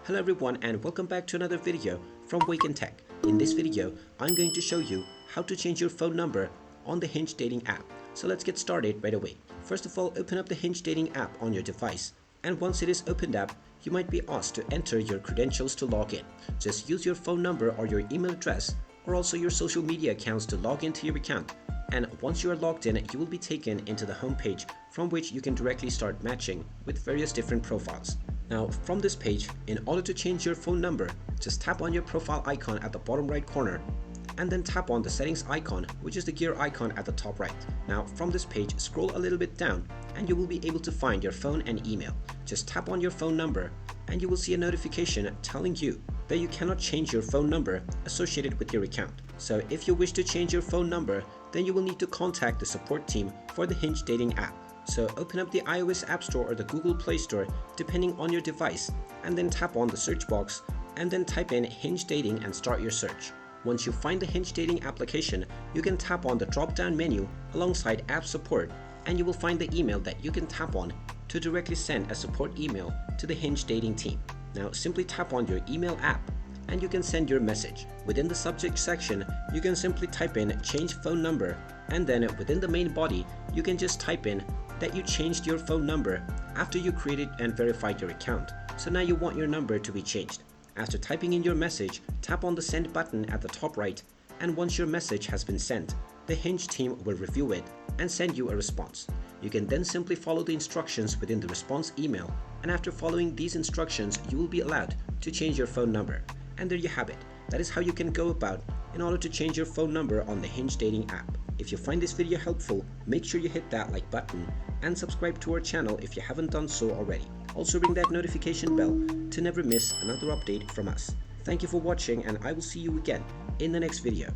Hello everyone and welcome back to another video from Wake&Tech. In this video, I'm going to show you how to change your phone number on the Hinge dating app. So let's get started right away. First of all, open up the Hinge dating app on your device. And once it is opened up, you might be asked to enter your credentials to log in. Just use your phone number or your email address or also your social media accounts to log into your account. And once you are logged in, you will be taken into the home page from which you can directly start matching with various different profiles. Now from this page, in order to change your phone number, just tap on your profile icon at the bottom right corner and then tap on the settings icon, which is the gear icon at the top right. Now from this page, scroll a little bit down and you will be able to find your phone and email. Just tap on your phone number and you will see a notification telling you that you cannot change your phone number associated with your account. So if you wish to change your phone number, then you will need to contact the support team for the Hinge dating app. So open up the iOS App Store or the Google Play Store depending on your device and then tap on the search box and then type in Hinge Dating and start your search. Once you find the Hinge Dating application, you can tap on the drop-down menu alongside App Support and you will find the email that you can tap on to directly send a support email to the Hinge Dating team. Now simply tap on your email app and you can send your message. Within the subject section, you can simply type in change phone number and then within the main body, you can just type in that you changed your phone number after you created and verified your account. So now you want your number to be changed. After typing in your message, tap on the send button at the top right, and once your message has been sent, the Hinge team will review it and send you a response. You can then simply follow the instructions within the response email, and after following these instructions, you will be allowed to change your phone number. And there you have it. That is how you can go about in order to change your phone number on the Hinge dating app. If you find this video helpful, make sure you hit that like button and subscribe to our channel if you haven't done so already. Also ring that notification bell to never miss another update from us. Thank you for watching and I will see you again in the next video.